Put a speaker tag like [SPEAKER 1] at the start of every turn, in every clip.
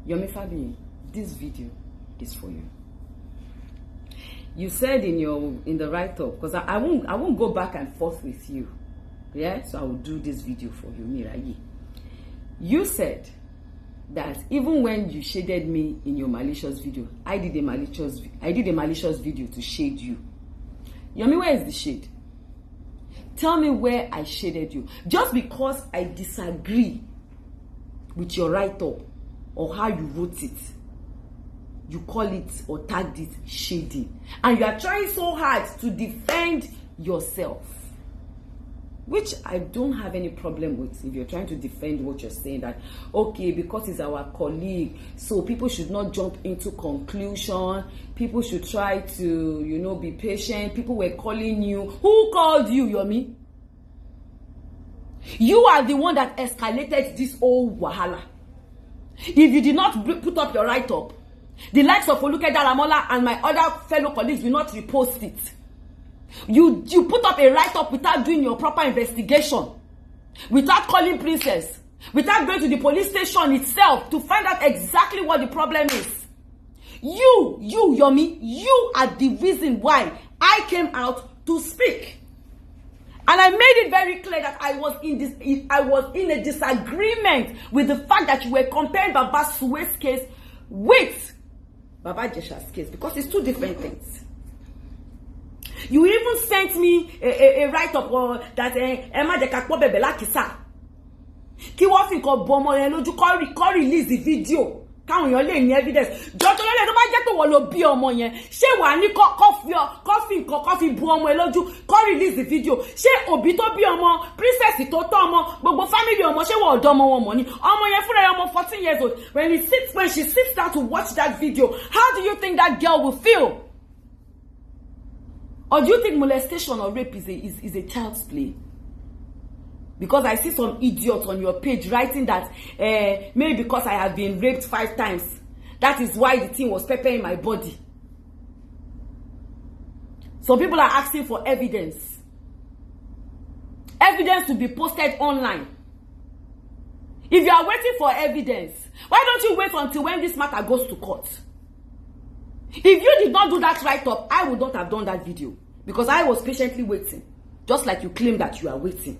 [SPEAKER 1] Yomi Fabiyi, this video is for you. You said in the write-up, because I won't go back and forth with you. Yeah, so I will do this video for you, Mirayi. You said that even when you shaded me in your malicious video, I did a malicious video to shade you. Yomi, where is the shade? Tell me where I shaded you. Just because I disagree with your write-up or how you wrote it, you call it or tagged it shading. And you are trying so hard to defend yourself, which I don't have any problem with. If you're trying to defend what you're saying, that, okay, because he's our colleague, so people should not jump into conclusion. People should try to, be patient. People were calling you. Who called you, Yomi? You are the one that escalated this whole wahala. If you did not put up your write-up, the likes of Oluke Daramola and my other fellow colleagues will not repost it. You put up a write-up without doing your proper investigation, without calling Princess, without going to the police station itself to find out exactly what the problem is. You, Yomi, you are the reason why I came out to speak. And I made it very clear that I was in a disagreement with the fact that you were comparing Baba Suwe's case with Baba Jesha's case, because it's two different things. You even sent me a write-up that Emma de Kakpo Bebela Kisa. Ki wọ́n fi nǹkan bo ọmọ yẹn lójú kó release the video. Káwọn èèyàn lè ní evidence. Jọjọ lọ́lẹ̀ tó bá jẹ́ pé wọ́n ló bí ọmọ yẹn. Ṣé wàá ní kó fi bu ọmọ yẹn lójú kó release the video? Ṣé òbí tó bí ọmọ, princess tó tọ́ ọmọ, gbogbo family ọmọ, ṣé wọ́n ọ̀dọ́ ọmọ wọn mọ̀ ni? Ọmọ yẹn fúnra ọmọ 14 years old. When she sits down to watch that video, how do you think that girl will feel? Or do you think molestation or rape is a child's play? Because I see some idiots on your page writing that maybe because I have been raped 5 times, that is why the thing was peppering my body. Some people are asking for evidence. Evidence to be posted online. If you are waiting for evidence, why don't you wait until when this matter goes to court? If you did not do that write-up, I would not have done that video, because I was patiently waiting, just like you claim that you are waiting.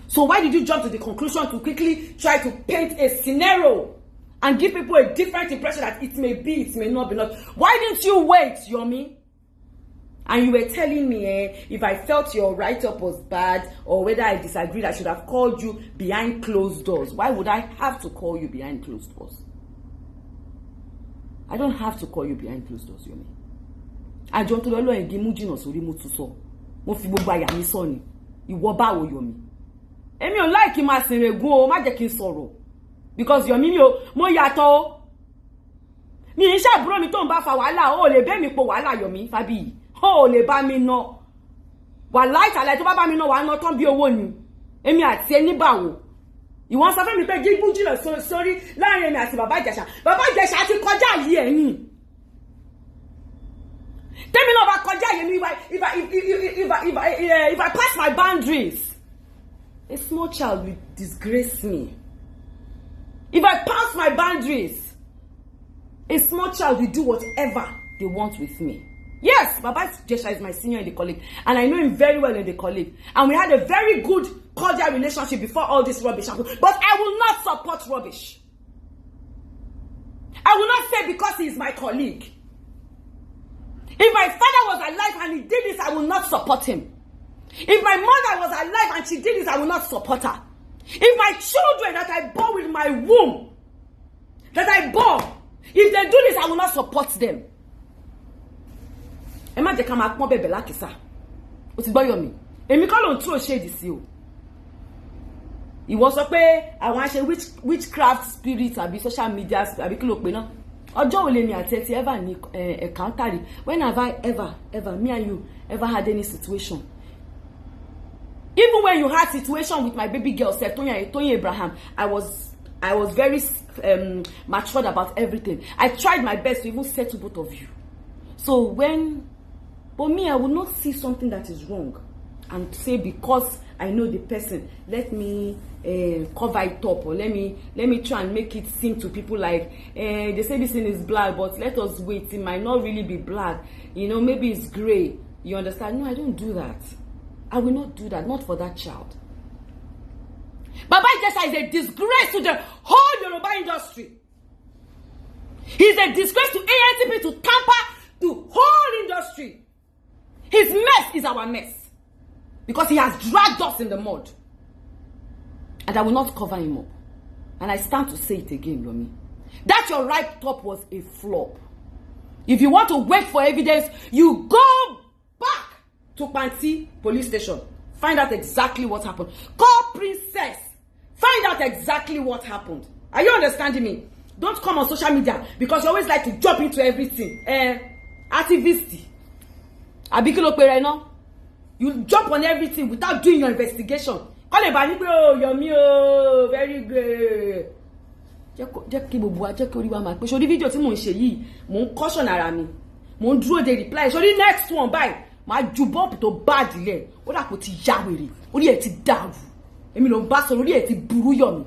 [SPEAKER 1] So why did you jump to the conclusion to quickly try to paint a scenario and give people a different impression that it may be, it may not be not? Why didn't you wait, Yomi? And you were telling me if I felt your write-up was bad or whether I disagreed, I should have called you behind closed doors. Why would I have to call you behind closed doors? I don't have to call you behind closed doors, Yomi. I don't know lo en gimu jina sórí mo tún sọ. Mo fi gbogbo àyà mi sọ ni. Ìwọ báwo, Yomi? Èmi ò like ma sinregun o, má jẹ́ kí n sọ̀rọ̀. Because Yomi mo yàtọ̀ o. Mi ń ṣàbúrò mi tó ń bá fa wàhálà, o lè bẹ́ mi po wàhálà, Yomi Fabiyi. O lè bá mi ná. Wàláì tàlẹ́ tó bá bá mi ná wà ná tán bí owó ni. Èmi àti ẹni báwo. Ìwọ́n sọ fún mi pé gígùn jìnnà sórí láàrin èmi àti Bàbá Ìjẹ̀ṣà. Bàbá Ìjẹ̀ṣà ti kọjá yìí ẹ̀yìn. Tell me no about if I pass my boundaries, a small child will disgrace me. If I pass my boundaries, a small child will do whatever they want with me. Yes, Baba Jesha is my senior in the college, and I know him very well in the college. And we had a very good, cordial relationship before all this rubbish happened. But I will not support rubbish. I will not say because he is my colleague. If my father was alive and he did this, I will not support him. If my mother was alive and she did this, I will not support her. If my children that I bore with my womb, if they do this, I will not support them. Emma de kama pon bebe la kisa. O ti gbọ́ Yomi. Èmi kọ́ ló ń throw shade sí o. Ìwọ sọ pé àwọn àṣẹ witchcraft spirits àbí social media àbí kí ló pè náà. Ọjọ́ wo lèmi àti ẹ ti ever ní encounter? When have I ever, me and you, ever had any situation? Even when you had situation with my baby girl, Toyin Abraham, I was very matured about everything. I tried my best to even settle both of you. So but me, I will not see something that is wrong and say because I know the person, let me cover it up, or let me try and make it seem to people like they say this thing is black, but let us wait, it might not really be black, you know, maybe it's gray. You understand? No, I don't do that. I will not do that, not for that child. Baba Ijesha is a disgrace to the whole Yoruba industry. He's a disgrace to ANTP, to tamper the whole industry. His mess is our mess. Because he has dragged us in the mud. And I will not cover him up. And I stand to say it again, Yomi. That your write-up was a flop. If you want to wait for evidence, you go back to Panti police station. Find out exactly what happened. Call Princess. Find out exactly what happened. Are you understanding me? Don't come on social media because you always like to jump into everything. Activist. Abikilo pere no. You jump on everything without doing your investigation. Call a bani pe oh Yomi oh very good. Jẹ́ kí gbogbo jẹ́ kí orí wa máa pé sórí fídíò tí mò ń ṣe yìí mò ń caution ara mi. Mò ń dúró de reply. Sórí next one bye. Máa ju bump tó bad le. Ó dà kó ti ya wèrè. Orí ẹ̀ ti dàrú. Èmi ló ń bá sọ orí ẹ̀ ti burú Yomi.